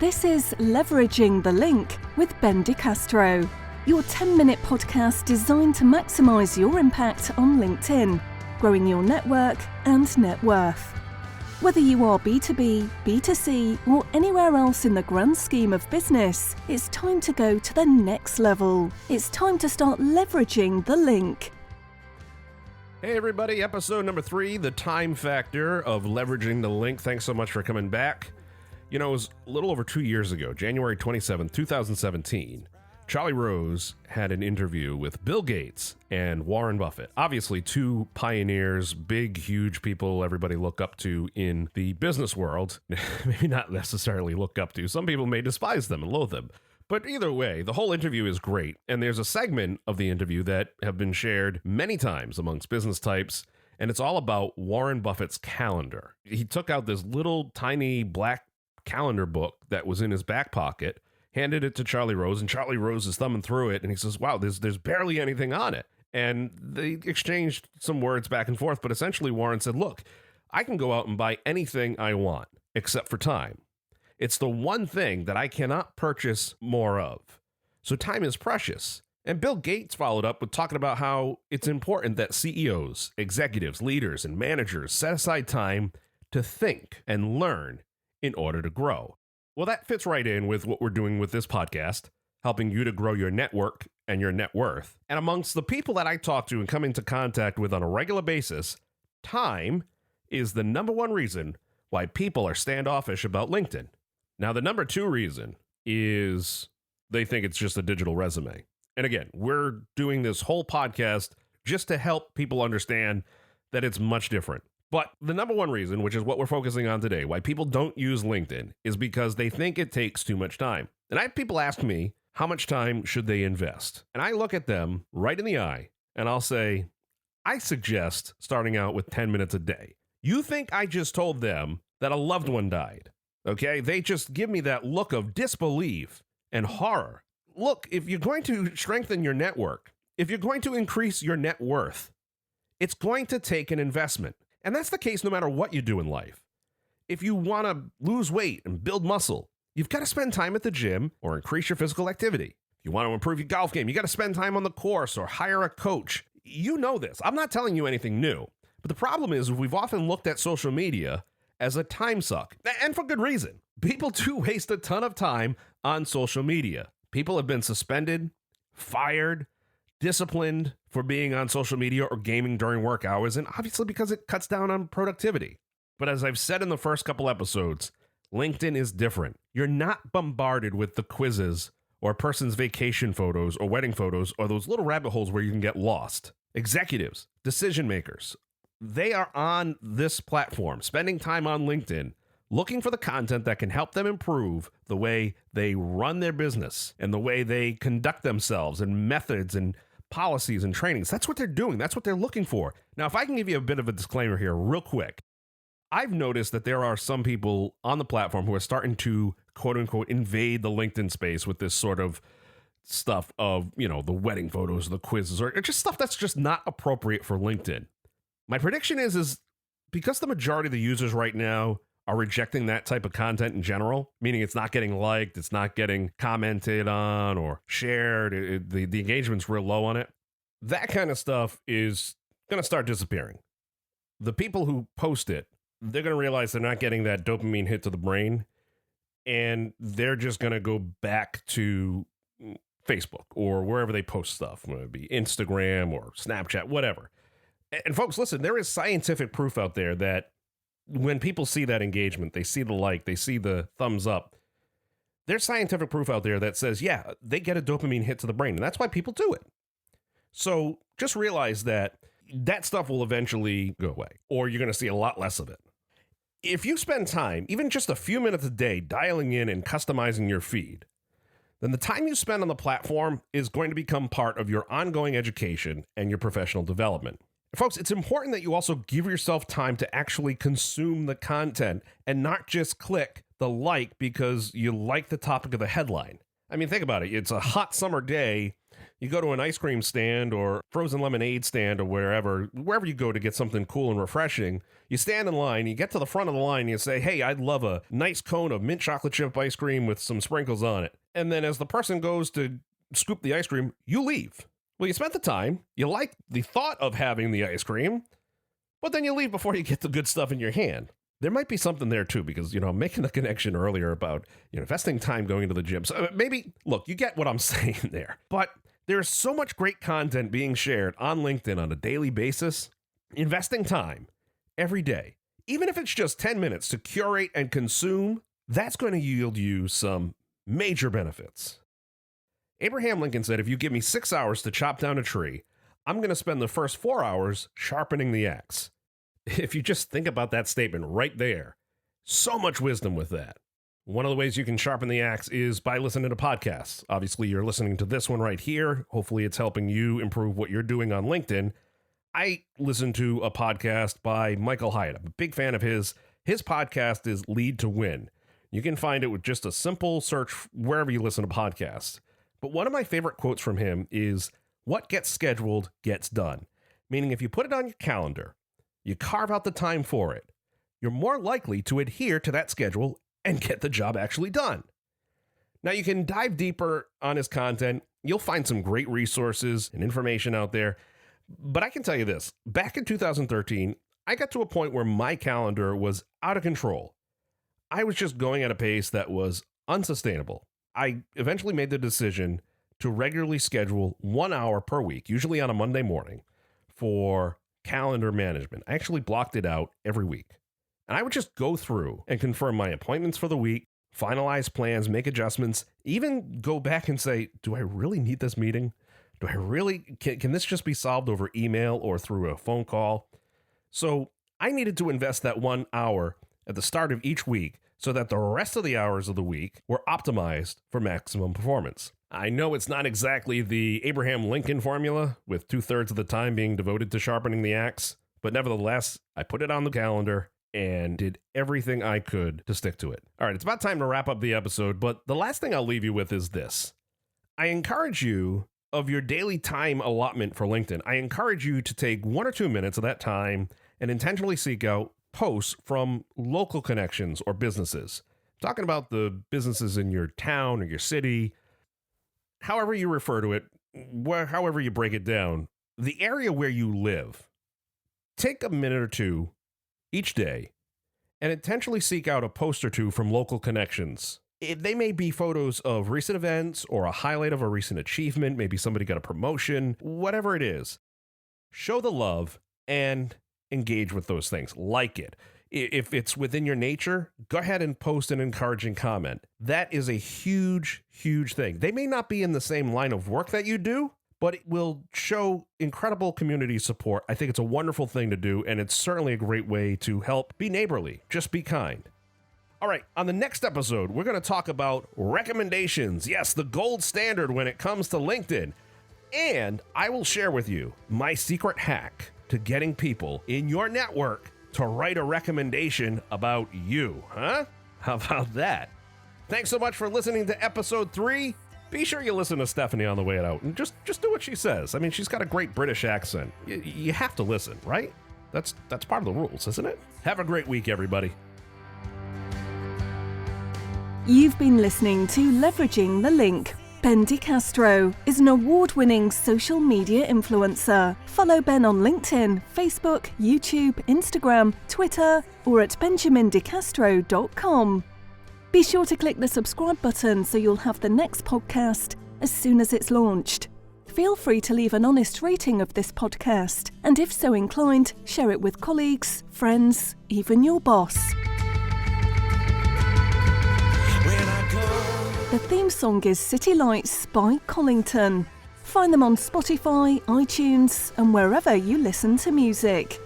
This is Leveraging the Link with Ben DeCastro, your 10-minute podcast designed to maximize your impact on LinkedIn, growing your network and net worth. Whether you are B2B, B2C, or anywhere else in the grand scheme of business, it's time to go to the next level. It's time to start leveraging the link. Hey everybody, episode number 3, the time factor of leveraging the link. Thanks so much for coming back. You know, it was a little over 2 years ago, January 27th, 2017, Charlie Rose had an interview with Bill Gates and Warren Buffett. Obviously, two pioneers, big, huge people everybody look up to in the business world. Maybe not necessarily look up to. Some people may despise them and loathe them. But either way, the whole interview is great. And there's a segment of the interview that have been shared many times amongst business types. And it's all about Warren Buffett's calendar. He took out this little tiny black calendar book that was in his back pocket, handed it to Charlie Rose, and Charlie Rose is thumbing through it, and he says, wow, there's barely anything on it. And they exchanged some words back and forth, but essentially Warren said, look, I can go out and buy anything I want, except for time. It's the one thing that I cannot purchase more of. So time is precious. And Bill Gates followed up with talking about how it's important that CEOs, executives, leaders, and managers set aside time to think and learn in order to grow. Well, that fits right in with what we're doing with this podcast, helping you to grow your network and your net worth. And amongst the people that I talk to and come into contact with on a regular basis, time is the number one reason why people are standoffish about LinkedIn. Now, the number two reason is they think it's just a digital resume. And again, we're doing this whole podcast just to help people understand that it's much different. But the number one reason, which is what we're focusing on today, why people don't use LinkedIn is because they think it takes too much time. And I have people ask me, how much time should they invest? And I look at them right in the eye and I'll say, I suggest starting out with 10 minutes a day. You think I just told them that a loved one died? Okay, they just give me that look of disbelief and horror. Look, if you're going to strengthen your network, if you're going to increase your net worth, it's going to take an investment. And that's the case no matter what you do in life. If you want to lose weight and build muscle, you've got to spend time at the gym or increase your physical activity. If you want to improve your golf game, you got to spend time on the course or hire a coach. You know this. I'm not telling you anything new. But the problem is we've often looked at social media as a time suck. And for good reason. People do waste a ton of time on social media. People have been suspended, fired, disciplined for being on social media or gaming during work hours, and obviously because it cuts down on productivity. But as I've said in the first couple episodes, LinkedIn is different. You're not bombarded with the quizzes or a person's vacation photos or wedding photos or those little rabbit holes where you can get lost. Executives, decision makers, they are on this platform, spending time on LinkedIn, looking for the content that can help them improve the way they run their business and the way they conduct themselves and methods and policies and trainings. That's what they're doing. That's what they're looking for. Now, if I can give you a bit of a disclaimer here real quick, I've noticed that there are some people on the platform who are starting to, quote unquote, invade the LinkedIn space with this sort of stuff of, you know, the wedding photos, the quizzes, or just stuff that's just not appropriate for LinkedIn. My prediction is because the majority of the users right now are rejecting that type of content in general, meaning it's not getting liked, it's not getting commented on or shared, the engagement's real low on it. That kind of stuff is going to start disappearing. The people who post it, they're going to realize they're not getting that dopamine hit to the brain, and they're just going to go back to Facebook or wherever they post stuff, whether it be Instagram or Snapchat, whatever. And folks, listen, there is scientific proof out there that when people see that engagement, they see the like, they see the thumbs up, there's scientific proof out there that says, yeah, they get a dopamine hit to the brain. And that's why people do it. So just realize that that stuff will eventually go away, or you're going to see a lot less of it. If you spend time, even just a few minutes a day, dialing in and customizing your feed, then the time you spend on the platform is going to become part of your ongoing education and your professional development. Folks, it's important that you also give yourself time to actually consume the content and not just click the like because you like the topic of the headline. I mean, think about it. It's a hot summer day. You go to an ice cream stand or frozen lemonade stand or wherever you go to get something cool and refreshing, you stand in line, you get to the front of the line, and you say, hey, I'd love a nice cone of mint chocolate chip ice cream with some sprinkles on it. And then as the person goes to scoop the ice cream, you leave. Well, you spent the time, you like the thought of having the ice cream, but then you leave before you get the good stuff in your hand. There might be something there too, because, I'm making the connection earlier about, investing time going to the gym. So maybe, look, you get what I'm saying there. But there's so much great content being shared on LinkedIn on a daily basis. Investing time every day, even if it's just 10 minutes to curate and consume, that's going to yield you some major benefits. Abraham Lincoln said, if you give me 6 hours to chop down a tree, I'm going to spend the first 4 hours sharpening the axe. If you just think about that statement right there, so much wisdom with that. One of the ways you can sharpen the axe is by listening to podcasts. Obviously, you're listening to this one right here. Hopefully, it's helping you improve what you're doing on LinkedIn. I listen to a podcast by Michael Hyatt. I'm a big fan of his. His podcast is Lead to Win. You can find it with just a simple search wherever you listen to podcasts. But one of my favorite quotes from him is, what gets scheduled gets done. Meaning if you put it on your calendar, you carve out the time for it, you're more likely to adhere to that schedule and get the job actually done. Now, you can dive deeper on his content. You'll find some great resources and information out there. But I can tell you this, back in 2013, I got to a point where my calendar was out of control. I was just going at a pace that was unsustainable. I eventually made the decision to regularly schedule 1 hour per week, usually on a Monday morning, for calendar management. I actually blocked it out every week. And I would just go through and confirm my appointments for the week, finalize plans, make adjustments, even go back and say, do I really need this meeting? Do I really, can this just be solved over email or through a phone call? So I needed to invest that 1 hour at the start of each week so that the rest of the hours of the week were optimized for maximum performance. I know it's not exactly the Abraham Lincoln formula, with 2/3 of the time being devoted to sharpening the axe, but nevertheless, I put it on the calendar and did everything I could to stick to it. All right, it's about time to wrap up the episode, but the last thing I'll leave you with is this. I encourage you, of your daily time allotment for LinkedIn, I encourage you to take 1 or 2 minutes of that time and intentionally seek out posts from local connections or businesses. I'm talking about the businesses in your town or your city, however you refer to it, however you break it down, the area where you live. Take a minute or two each day and intentionally seek out a post or two from local connections. They may be photos of recent events or a highlight of a recent achievement. Maybe somebody got a promotion, whatever it is. Show the love and engage with those things. Like it. If it's within your nature, go ahead and post an encouraging comment. That is a huge, huge thing. They may not be in the same line of work that you do, but it will show incredible community support. I think it's a wonderful thing to do, and it's certainly a great way to help be neighborly. Just be kind. All right, on the next episode, we're going to talk about recommendations. Yes, the gold standard when it comes to LinkedIn. And I will share with you my secret hack to getting people in your network to write a recommendation about you. Huh? How about that? Thanks so much for listening to episode 3. Be sure you listen to Stephanie on the way out and just do what she says. I mean, she's got a great British accent. You have to listen, right? That's part of the rules, isn't it? Have a great week, everybody. You've been listening to Leveraging the Link. Ben DeCastro is an award-winning social media influencer. Follow Ben on LinkedIn, Facebook, YouTube, Instagram, Twitter, or at benjamindecastro.com. Be sure to click the subscribe button so you'll have the next podcast as soon as it's launched. Feel free to leave an honest rating of this podcast, and if so inclined, share it with colleagues, friends, even your boss. The theme song is City Lights by Collington. Find them on Spotify, iTunes, and wherever you listen to music.